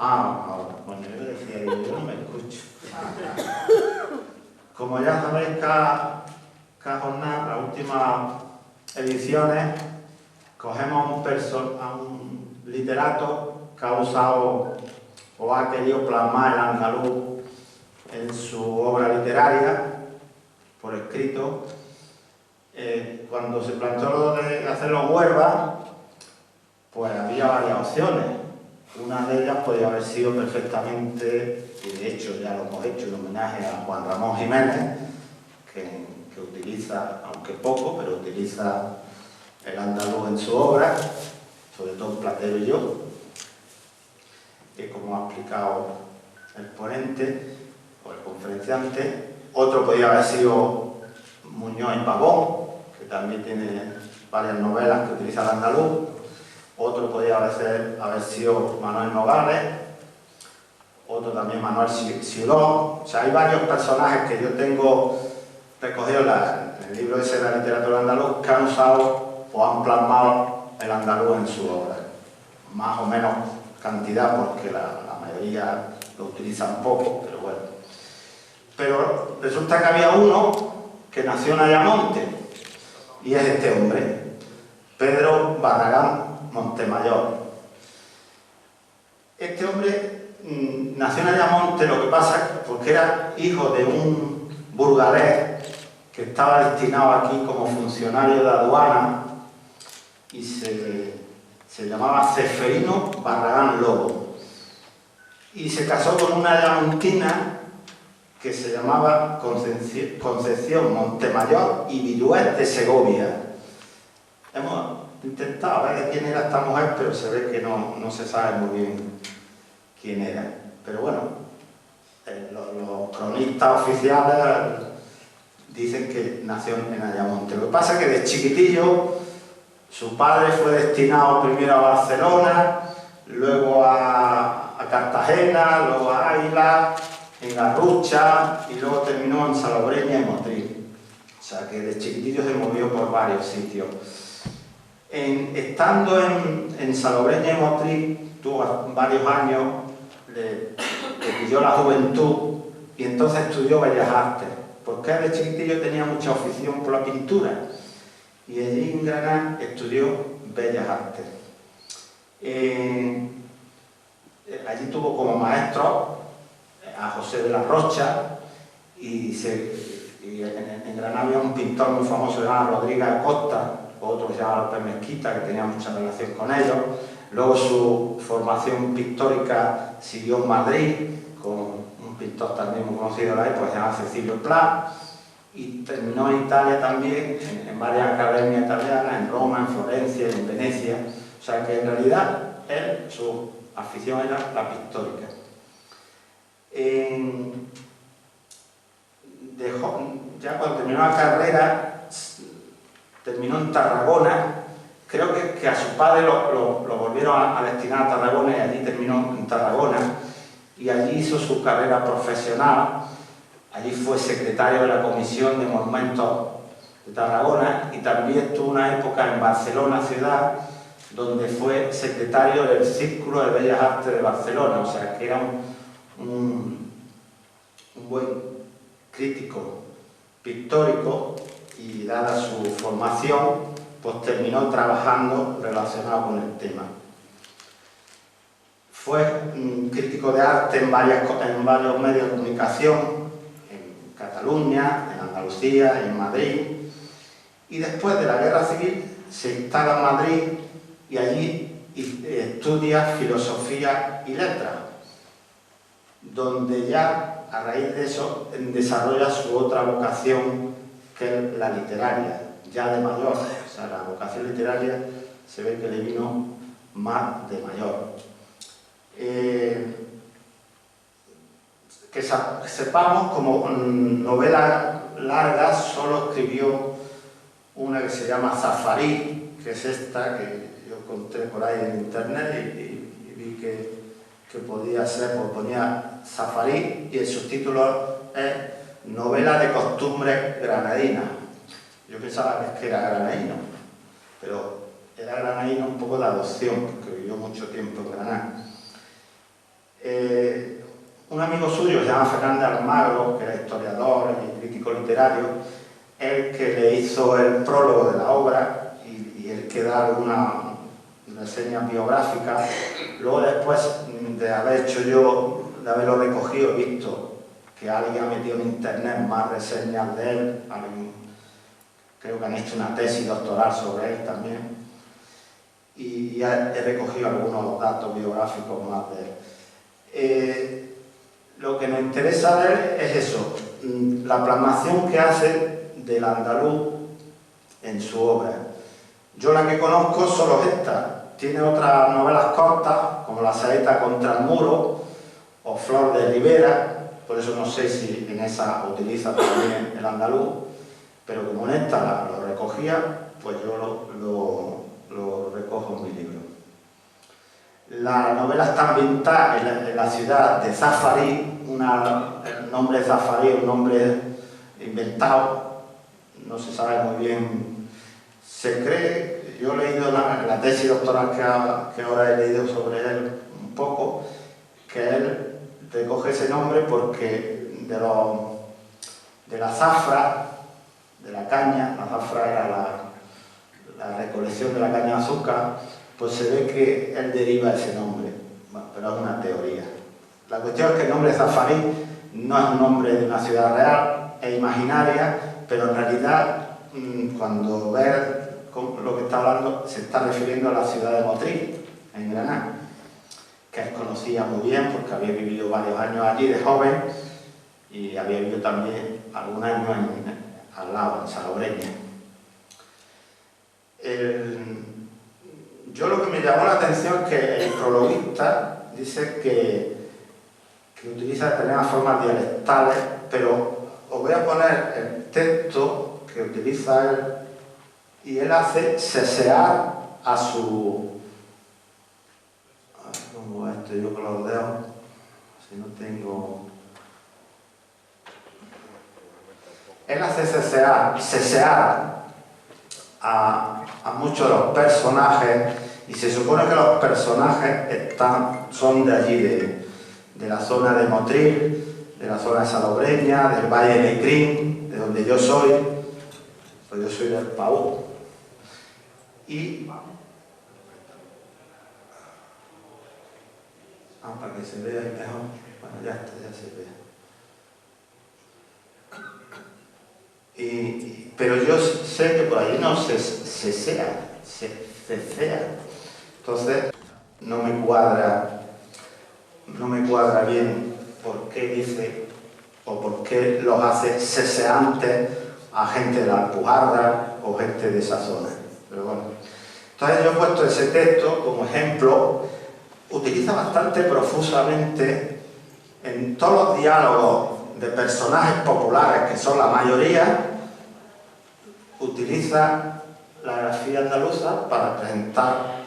Ahora, bueno, yo decía, yo no me escucho. Como ya sabéis, cada jornada, las últimas ediciones, cogemos a un literato que ha usado o ha querido plasmar el andaluz en su obra literaria, por escrito. Cuando se planteó lo de hacerlo en Huelva, pues había varias opciones. Una de ellas podría haber sido perfectamente, y de hecho ya lo hemos hecho en homenaje a Juan Ramón Jiménez, que utiliza, aunque poco, pero utiliza el andaluz en su obra, sobre todo Platero y yo, que como ha explicado el ponente o el conferenciante. Otro podría haber sido Muñoz y Pavón, que también tiene varias novelas que utiliza el andaluz. Otro podría haber sido Manuel Nogales, otro también Manuel Ciuró. O sea, hay varios personajes que yo tengo recogidos en el libro ese de la literatura andaluz que han usado o han plasmado el andaluz en su obra. Más o menos cantidad, porque la mayoría lo utilizan poco, pero bueno. Pero resulta que había uno que nació en Ayamonte, y es este hombre, Pedro Barragán Montemayor. Este hombre nació en Ayamonte, lo que pasa es porque era hijo de un burgalés que estaba destinado aquí como funcionario de aduana y se llamaba Ceferino Barragán Lobo, y se casó con una ayamontina que se llamaba Concepción Montemayor y Virués de Segovia. Hemos intentado ver quién era esta mujer, pero se ve que no se sabe muy bien quién era. Pero bueno, los cronistas oficiales dicen que nació en Ayamonte. Lo que pasa es que de chiquitillo su padre fue destinado primero a Barcelona, luego a Cartagena, luego a Águila, en Garrucha, y luego terminó en Salobreña y Motril. O sea que de chiquitillo se movió por varios sitios. Estando en Salobreña y Motril, tuvo varios años, le pilló la juventud y entonces estudió Bellas Artes, porque de chiquitillo tenía mucha afición por la pintura, y allí en Granada estudió Bellas Artes. Allí tuvo como maestro a José de la Rocha, y en Granada había un pintor muy famoso que se llamaba Rodríguez Acosta, otro que se llamaba López Mezquita, que tenía mucha relación con ellos. Luego su formación pictórica siguió en Madrid, con un pintor también muy conocido de la época, que se llama Cecilio Pla, y terminó en Italia también, en varias academias italianas, en Roma, en Florencia, en Venecia. O sea que en realidad su afición era la pictórica. Ya cuando terminó la carrera, terminó en Tarragona. Creo que a su padre lo volvieron a destinar a Tarragona, y allí terminó en Tarragona, y allí hizo su carrera profesional. Allí fue secretario de la Comisión de Monumentos de Tarragona, y también estuvo una época en Barcelona ciudad, donde fue secretario del Círculo de Bellas Artes de Barcelona. O sea que era un buen crítico pictórico, y dada su formación, pues terminó trabajando relacionado con el tema. Fue crítico de arte en varios medios de comunicación, en Cataluña, en Andalucía, en Madrid, y después de la Guerra Civil se instala en Madrid, y allí estudia filosofía y letras, donde ya a raíz de eso desarrolla su otra vocación, que es la literaria, ya de mayor. O sea, la vocación literaria se ve que le vino más de mayor. Que sepamos, como novela larga solo escribió una que se llama Zafarí, que es esta que yo encontré por ahí en internet, y vi que podía ser, pues ponía Zafarí, y el subtítulo es Novela de costumbre granadina. Yo pensaba que era granadino, pero era granadino un poco de adopción, porque vivió mucho tiempo en Granada. Un amigo suyo, se llama Fernández Almagro, que era historiador y crítico literario, el que le hizo el prólogo de la obra y el que da alguna reseña biográfica. Luego, después de haberlo recogido, he visto que alguien ha metido en internet más reseñas de él, creo que han hecho una tesis doctoral sobre él también, y he recogido algunos datos biográficos más de él. Lo que nos interesa de él es eso, la plasmación que hace del andaluz en su obra. Yo la que conozco solo es esta. Tiene otras novelas cortas, como La saeta contra el muro o Flor de Ribera, por eso no sé si en esa utiliza también el andaluz, pero como en esta lo recogía, pues yo lo recojo en mi libro. La novela está ambientada en la ciudad de Zafarí. El nombre Zafarí es un nombre inventado, no se sabe muy bien. Se cree, yo he leído la tesis doctoral que ahora he leído sobre él un poco, que él recoge ese nombre porque de la zafra, de la caña, la zafra era la recolección de la caña de azúcar, pues se ve que él deriva ese nombre, bueno, pero es una teoría. La cuestión es que el nombre Zafarí no es un nombre de una ciudad real, es imaginaria, pero en realidad, cuando ves lo que está hablando, se está refiriendo a la ciudad de Motril, en Granada, que él conocía muy bien porque había vivido varios años allí de joven y había vivido también algún año al lado, en Salobreña. Yo lo que me llamó la atención es que el prologuista dice que utiliza determinadas formas dialectales, pero os voy a poner el texto que utiliza él, y él hace sesear a su... ¿Cómo esto? Yo con los dedos, si no tengo... Él hace sesear a muchos de los personajes, y se supone que los personajes son de allí, de la zona de Motril, de la zona de Salobreña, del Valle de Lecrín, de donde yo soy, pues yo soy del Paú. Y para que se vea mejor, bueno, ya está, ya se ve. Pero yo sé que por allí no se cesea. Entonces no me cuadra bien por qué dice o por qué los hace ceseantes a gente de la Alpujarra o gente de esa zona. Pero bueno, entonces yo he puesto ese texto como ejemplo. Utiliza bastante profusamente en todos los diálogos de personajes populares, que son la mayoría, utiliza la grafía andaluza para presentar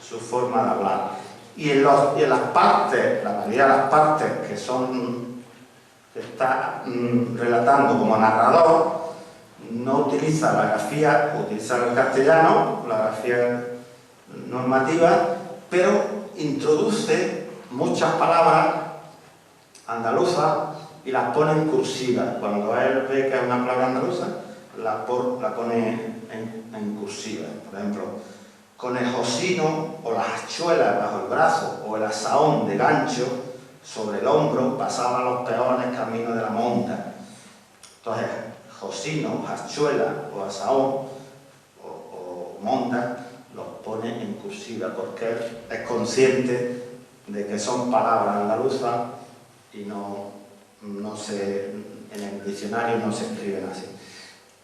su forma de hablar. Y en las partes, la mayoría de las partes que está relatando como narrador, no utiliza la grafía, utiliza el castellano, la grafía normativa, pero introduce muchas palabras andaluzas y las pone en cursiva. Cuando él ve que es una palabra andaluza, la pone en cursiva. Por ejemplo, con el josino o las hachuelas bajo el brazo o el asaón de gancho sobre el hombro pasaban los peones camino de la monta. Entonces, josino, hachuela o asaón o monta los pone en cursiva porque él es consciente de que son palabras andaluzas y en el diccionario no se escriben así.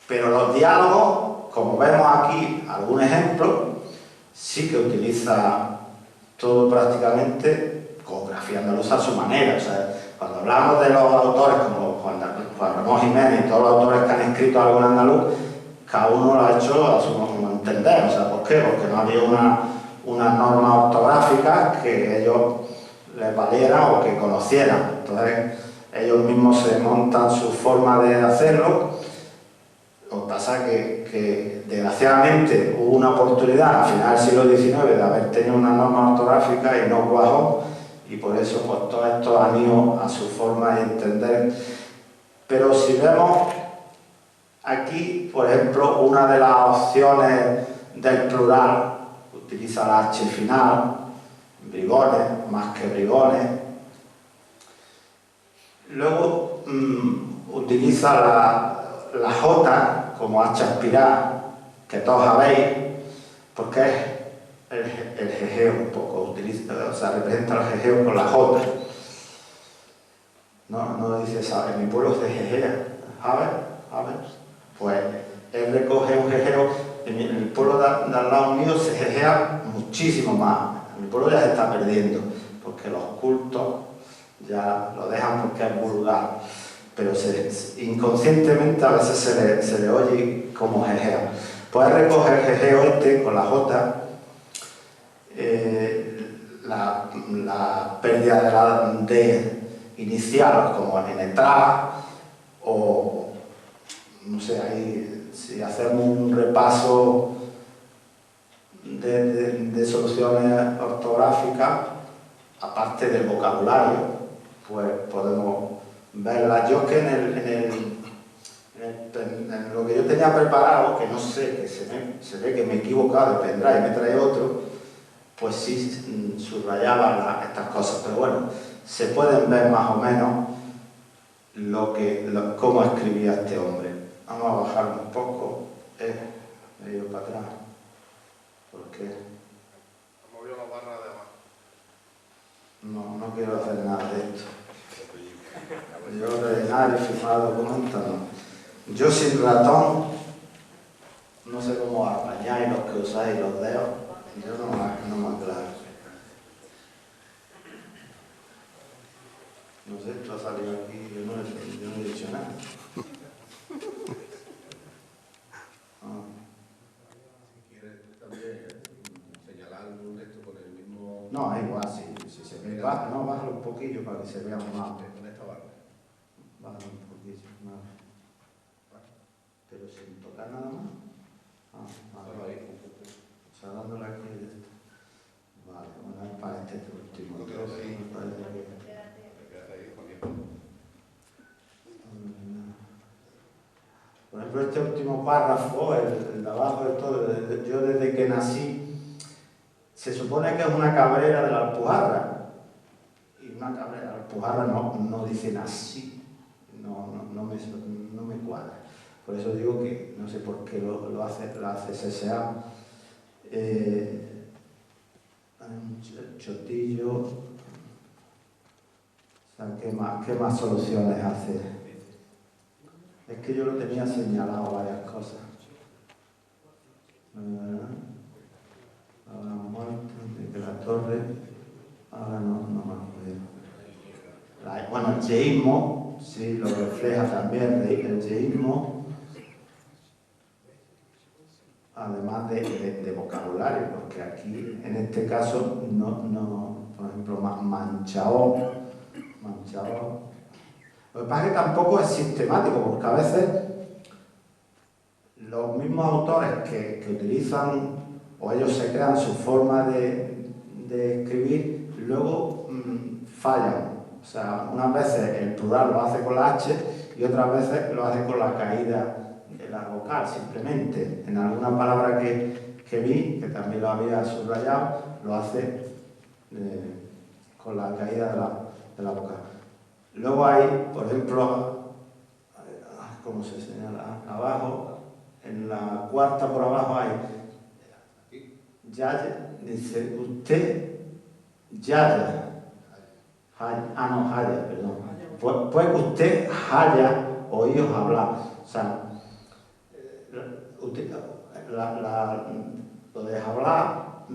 Pero los diálogos, como vemos aquí algún ejemplo, sí que utiliza todo prácticamente con grafía andaluza a su manera. O sea, cuando hablamos de los autores como Juan Ramón Jiménez y todos los autores que han escrito algo en andaluz, cada uno lo ha hecho a su entender. O sea, ¿por qué? Porque no había una norma ortográfica que ellos les valiera o que conocieran. Entonces, ellos mismos se montan su forma de hacerlo. Lo que pasa es que desgraciadamente hubo una oportunidad a finales del siglo XIX de haber tenido una norma ortográfica y no cuajó, y por eso pues todos estos han ido a su forma de entender. Pero si vemos aquí, por ejemplo, una de las opciones del plural utiliza la H final, brigones, más que brigones. Luego utiliza la J como H espiral, que todos sabéis, porque es el jejeo un poco, o sea, representa el jejeo con la J. No dice, ¿sabes? En mi pueblo se jejea, ¿sabes? Pues él recoge un jejeo, en el pueblo de al lado mío se jejea muchísimo más. En mi pueblo ya se está perdiendo, porque los cultos ya lo dejan porque es vulgar, pero inconscientemente a veces se le oye como jejea. Puedes recoger jejeo este con la J, la pérdida de la D inicial, como en entrar, o no sé, ahí si hacemos un repaso de soluciones ortográficas, aparte del vocabulario, pues podemos verlas. Yo que en lo que yo tenía preparado, que no sé, que se ve que me he equivocado de pendrive y me trae otro, pues sí subrayaba estas cosas, pero bueno, se pueden ver más o menos cómo escribía este hombre. Vamos a bajar un poco, me he ido para atrás, porque ha movido la barra de abajo. no quiero hacer nada de esto. Yo rellenar y firmar documentos no. Yo sin ratón, no sé cómo apañáis los que usáis los dedos, yo no me aclaro. No sé, esto ha salido aquí, yo no he dicho nada. Si quieres también señalar un esto con el mismo... No, es igual, si se ve, bájalo un poquillo para que se vea más. Con esta barra. Bájalo un poquillo, más. Pero sin tocar nada más. Solo ahí, un poco. O sea, dándole aquí de esto. Vale, bueno, es para este último. No quedas ahí. Me parece que... Te quedas ahí con el... Por ejemplo, este último párrafo, el de abajo de todo, yo desde que nací, se supone que es una cabrera de la Alpujarra. Y una cabrera de la Alpujarra no dice nací. No me cuadra. Por eso digo que no sé por qué lo hace CSA. El chotillo. O sea, ¿qué más soluciones hace? Es que yo lo tenía señalado varias cosas. Ahora muerto, de que la torre. Ahora no me acuerdo. Bueno, el yeísmo, sí, lo refleja también, el yeísmo, además de vocabulario, porque aquí, en este caso, por ejemplo, manchao. Lo que pasa es que tampoco es sistemático, porque a veces los mismos autores que utilizan, o ellos se crean su forma de escribir, luego fallan. O sea, unas veces el plural lo hace con la H y otras veces lo hace con la caída de la vocal, simplemente. En alguna palabra que vi, que también lo había subrayado, lo hace con la caída de la vocal. Luego hay, por ejemplo, ¿cómo se señala? Abajo, en la cuarta por abajo hay Yaya, dice usted Yaya. Jaya, perdón. Pues que usted haya oído hablar. O sea, lo de hablar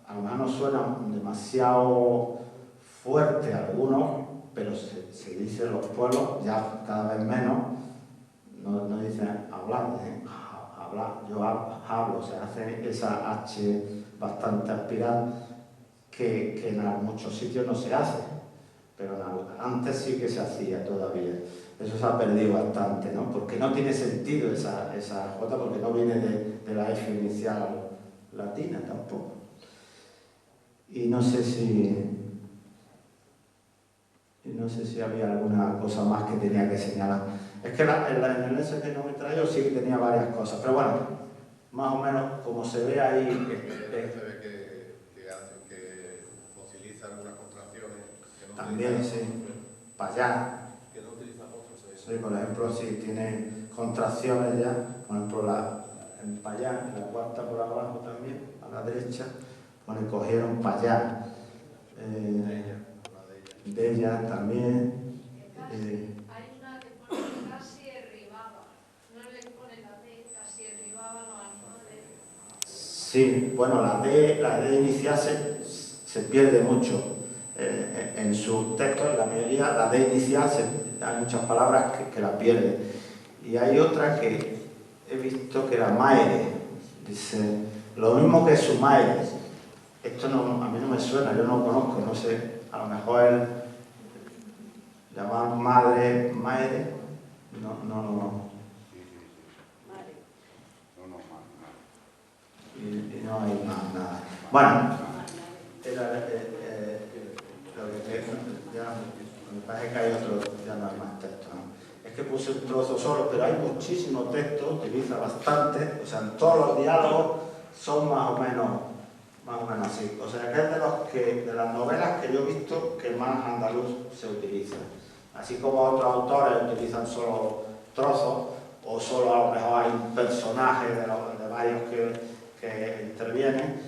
a lo mejor no suena demasiado fuerte a algunos, pero se dice en los pueblos, ya cada vez menos, no dicen hablar, dicen hablar. Yo hablo, se hace esa H bastante aspirada que en muchos sitios no se hace, pero antes sí que se hacía todavía. Eso se ha perdido bastante, ¿no? Porque no tiene sentido esa J, porque no viene de la F inicial latina tampoco. Y no sé si no sé si había alguna cosa más que tenía que señalar. Es que en el ese que no me traigo sí que tenía varias cosas, pero bueno, más o menos como se ve ahí... Se ve que fosilizan unas contracciones que no también, sí, para allá. Que no utilizan otros. Sí, por ejemplo, si tiene contracciones ya, por ejemplo, para allá, en la cuarta por abajo también, a la derecha, pues le cogieron para allá. De ella también. Hay una que pone casi derribaba, no le pone la D, casi derribaba no D. Sí, bueno, la D inicial se pierde mucho. En sus textos, en la mayoría, la D inicial, hay muchas palabras que la pierden. Y hay otra que he visto que era maere. Dice, lo mismo que su maere. Esto no, a mí no me suena, yo no lo conozco, no sé, a lo mejor él llamar madre, maere, no. Y no hay más nada. Bueno, era lo que ya, me parece que hay otro, ya no hay más texto, ¿no? Es que puse un trozo solo, pero hay muchísimo texto, utiliza bastante, o sea, en todos los diálogos son más o menos así. O sea, que es de las novelas que yo he visto que más andaluz se utiliza. Así como otros autores utilizan solo trozos, o solo a lo mejor hay un personaje de varios que intervienen,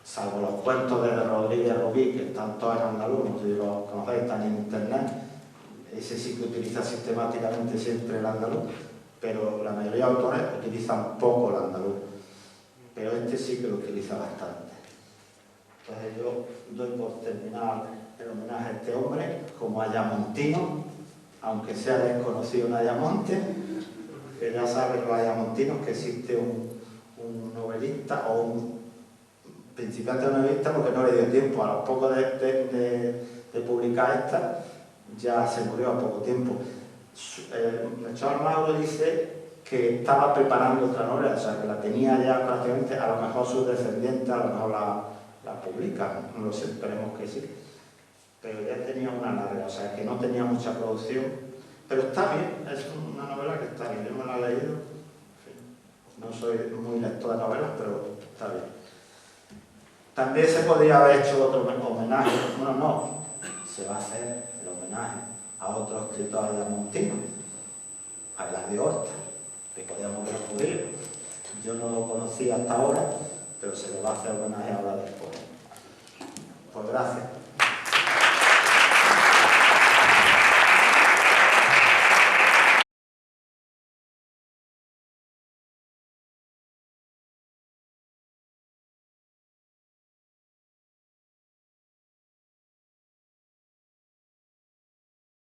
salvo los cuentos de Rodríguez Rubí, que están todos en andaluz, no sé si los conocéis, están en internet. Ese sí que utiliza sistemáticamente siempre el andaluz, pero la mayoría de autores utilizan poco el andaluz. Pero este sí que lo utiliza bastante. Entonces yo doy por terminar el homenaje a este hombre como ayamontino, aunque sea desconocido en Ayamonte, que ya saben los ayamontinos que existe un novelista o un principiante novelista porque no le dio tiempo, a los pocos de publicar esta, ya se murió a poco tiempo. Melchor Mauro dice que estaba preparando otra novela, o sea, que la tenía ya prácticamente, a lo mejor sus descendientes, a lo mejor la publican, no lo sé, esperemos que sí. Pero ya tenía una larga, o sea, que no tenía mucha producción, pero está bien, es una novela que está bien, yo me la he leído, en fin, no soy muy lector de novelas, pero está bien. También se podría haber hecho otro homenaje, bueno, no, se va a hacer el homenaje a otro escritor ayamontino, a Blas de Horta, que podíamos recurrir. Yo no lo conocía hasta ahora, pero se le va a hacer homenaje ahora después. Pues gracias.